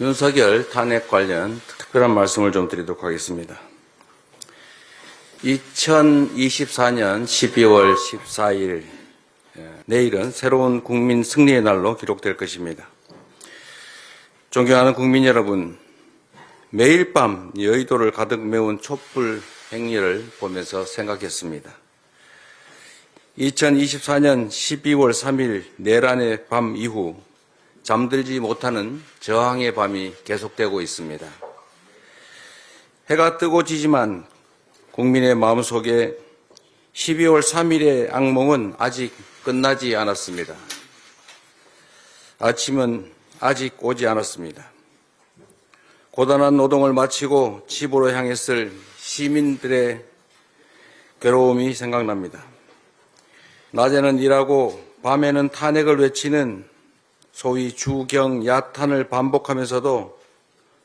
윤석열 탄핵 관련 특별한 말씀을 좀 드리도록 하겠습니다. 2024년 12월 14일 내일은 새로운 국민 승리의 날로 기록될 것입니다. 존경하는 국민 여러분, 매일 밤 여의도를 가득 메운 촛불 행렬을 보면서 생각했습니다. 2024년 12월 3일 내란의 밤 이후 잠들지 못하는 저항의 밤이 계속되고 있습니다. 해가 뜨고 지지만 국민의 마음속에 12월 3일의 악몽은 아직 끝나지 않았습니다. 아침은 아직 오지 않았습니다. 고단한 노동을 마치고 집으로 향했을 시민들의 괴로움이 생각납니다. 낮에는 일하고 밤에는 탄핵을 외치는 소위 주경 야탄을 반복하면서도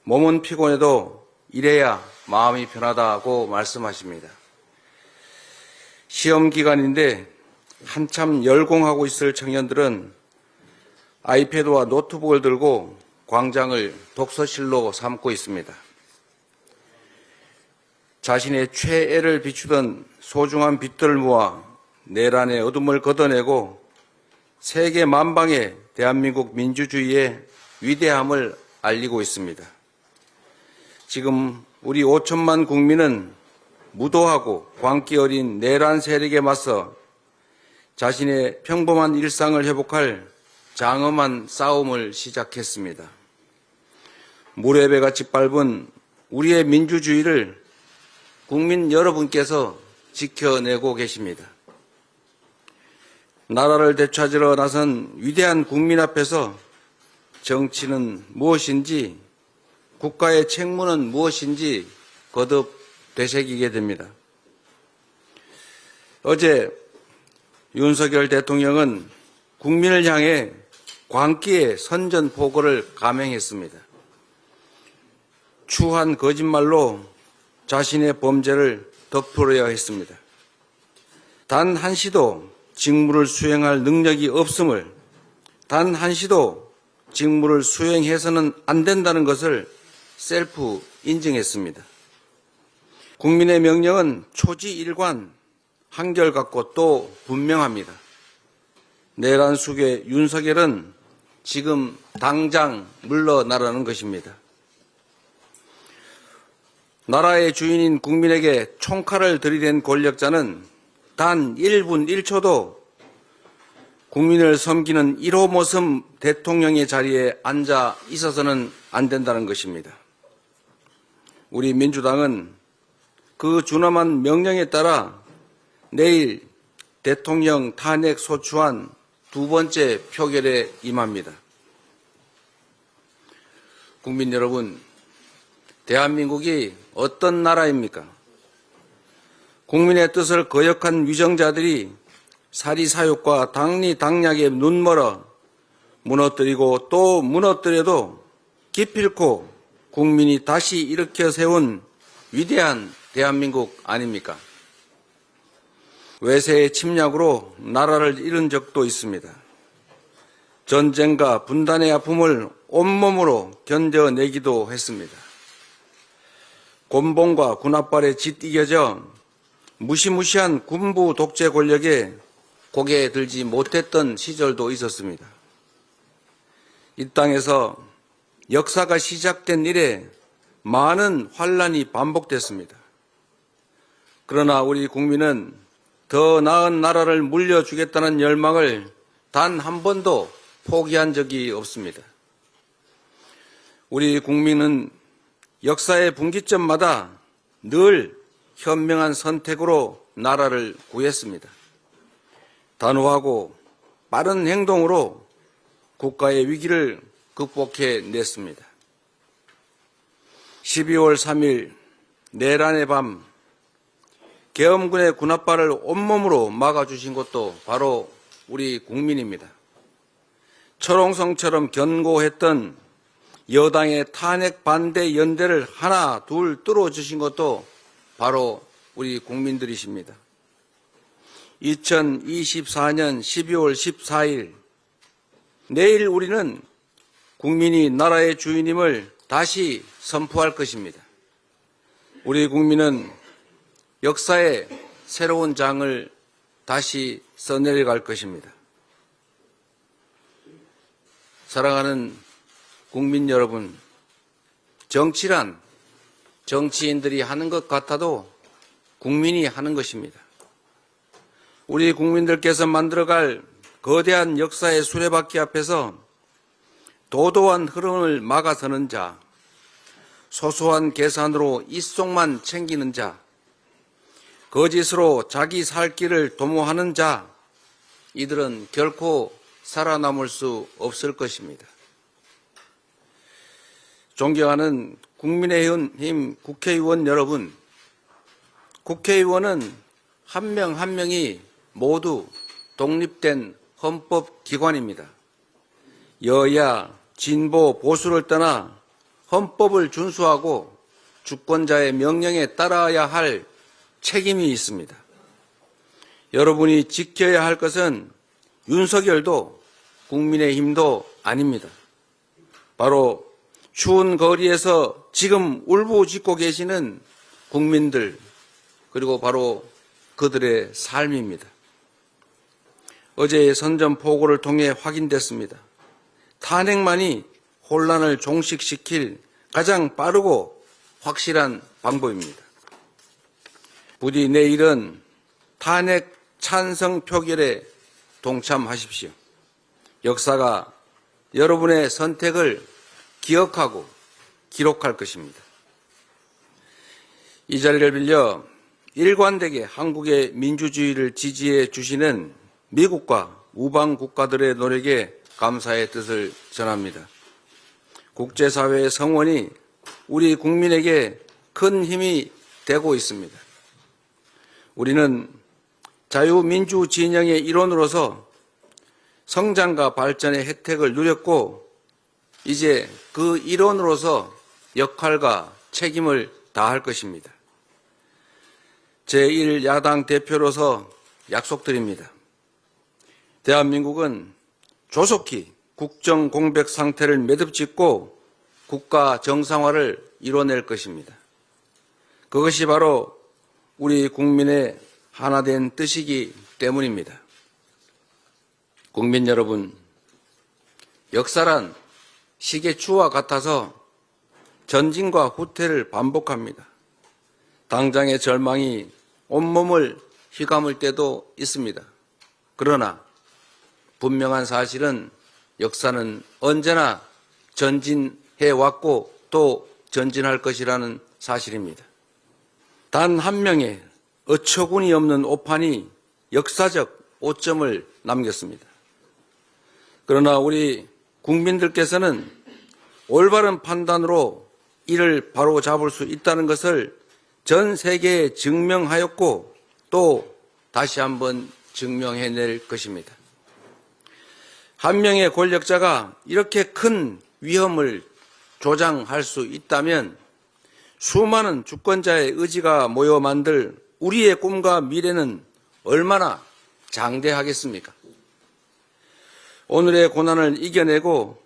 몸은 피곤해도 이래야 마음이 편하다고 말씀하십니다. 시험 기간인데 한참 열공하고 있을 청년들은 아이패드와 노트북을 들고 광장을 독서실로 삼고 있습니다. 자신의 최애를 비추던 소중한 빛들을 모아 내란의 어둠을 걷어내고 세계 만방에 대한민국 민주주의의 위대함을 알리고 있습니다. 지금 우리 5천만 국민은 무도하고 광기 어린 내란 세력에 맞서 자신의 평범한 일상을 회복할 장엄한 싸움을 시작했습니다. 물의 배같이 밟은 우리의 민주주의를 국민 여러분께서 지켜내고 계십니다. 나라를 되찾으러 나선 위대한 국민 앞에서 정치는 무엇인지, 국가의 책무는 무엇인지 거듭 되새기게 됩니다. 어제 윤석열 대통령은 국민을 향해 광기의 선전포고를 감행했습니다. 추한 거짓말로 자신의 범죄를 덮으려 했습니다. 단 한시도 직무를 수행할 능력이 없음을, 단 한시도 직무를 수행해서는 안 된다는 것을 셀프 인증했습니다. 국민의 명령은 초지일관, 한결같고 또 분명합니다. 내란 속의 윤석열은 지금 당장 물러나라는 것입니다. 나라의 주인인 국민에게 총칼을 들이댄 권력자는 단 1분 1초도 국민을 섬기는 1호 모섬 대통령의 자리에 앉아 있어서는 안 된다는 것입니다. 우리 민주당은 그 준엄한 명령에 따라 내일 대통령 탄핵 소추안 두 번째 표결에 임합니다. 국민 여러분, 대한민국이 어떤 나라입니까? 국민의 뜻을 거역한 위정자들이 사리사욕과 당리당략에 눈멀어 무너뜨리고 또 무너뜨려도 기필코 국민이 다시 일으켜 세운 위대한 대한민국 아닙니까? 외세의 침략으로 나라를 잃은 적도 있습니다. 전쟁과 분단의 아픔을 온몸으로 견뎌내기도 했습니다. 곤봉과 군합발에 짓이겨져 무시무시한 군부 독재 권력에 고개 들지 못했던 시절도 있었습니다. 이 땅에서 역사가 시작된 이래 많은 환란이 반복됐습니다. 그러나 우리 국민은 더 나은 나라를 물려주겠다는 열망을 단 한 번도 포기한 적이 없습니다. 우리 국민은 역사의 분기점마다 늘 현명한 선택으로 나라를 구했습니다. 단호하고 빠른 행동으로 국가의 위기를 극복해냈습니다. 12월 3일 내란의 밤 계엄군의 군합발을 온몸으로 막아주신 것도 바로 우리 국민입니다. 철옹성처럼 견고했던 여당의 탄핵 반대 연대를 하나 둘 뚫어주신 것도 바로 우리 국민들이십니다. 2024년 12월 14일 내일 우리는 국민이 나라의 주인임을 다시 선포할 것입니다. 우리 국민은 역사의 새로운 장을 다시 써내려갈 것입니다. 사랑하는 국민 여러분, 정치란 정치인들이 하는 것 같아도 국민이 하는 것입니다. 우리 국민들께서 만들어갈 거대한 역사의 수레바퀴 앞에서 도도한 흐름을 막아서는 자, 소소한 계산으로 입속만 챙기는 자, 거짓으로 자기 살 길을 도모하는 자, 이들은 결코 살아남을 수 없을 것입니다. 존경하는 국민의힘 국회의원 여러분, 국회의원은 한 명 한 명이 모두 독립된 헌법기관입니다. 여야, 진보, 보수를 떠나 헌법을 준수하고 주권자의 명령에 따라야 할 책임이 있습니다. 여러분이 지켜야 할 것은 윤석열도 국민의힘도 아닙니다. 바로 추운 거리에서 지금 울부짖고 계시는 국민들, 그리고 바로 그들의 삶입니다. 어제의 선전포고를 통해 확인됐습니다. 탄핵만이 혼란을 종식시킬 가장 빠르고 확실한 방법입니다. 부디 내일은 탄핵 찬성 표결에 동참하십시오. 역사가 여러분의 선택을 기억하고 기록할 것입니다. 이 자리를 빌려 일관되게 한국의 민주주의를 지지해 주시는 미국과 우방 국가들의 노력에 감사의 뜻을 전합니다. 국제사회의 성원이 우리 국민에게 큰 힘이 되고 있습니다. 우리는 자유민주 진영의 일원으로서 성장과 발전의 혜택을 누렸고 이제 그 일원으로서 역할과 책임을 다할 것입니다. 제1야당 대표로서 약속드립니다. 대한민국은 조속히 국정 공백 상태를 매듭짓고 국가 정상화를 이뤄낼 것입니다. 그것이 바로 우리 국민의 하나된 뜻이기 때문입니다. 국민 여러분, 역사란 시계추와 같아서 전진과 후퇴를 반복합니다. 당장의 절망이 온몸을 휘감을 때도 있습니다. 그러나 분명한 사실은 역사는 언제나 전진해왔고 또 전진할 것이라는 사실입니다. 단 한 명의 어처구니 없는 오판이 역사적 오점을 남겼습니다. 그러나 우리 국민들께서는 올바른 판단으로 이를 바로잡을 수 있다는 것을 전 세계에 증명하였고 또 다시 한번 증명해낼 것입니다. 한 명의 권력자가 이렇게 큰 위험을 조장할 수 있다면 수많은 주권자의 의지가 모여 만들 우리의 꿈과 미래는 얼마나 장대하겠습니까? 오늘의 고난을 이겨내고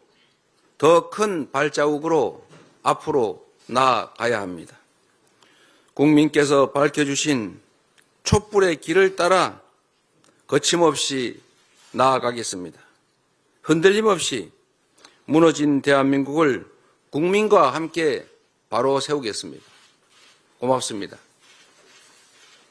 더 큰 발자국으로 앞으로 나아가야 합니다. 국민께서 밝혀주신 촛불의 길을 따라 거침없이 나아가겠습니다. 흔들림 없이 무너진 대한민국을 국민과 함께 바로 세우겠습니다. 고맙습니다.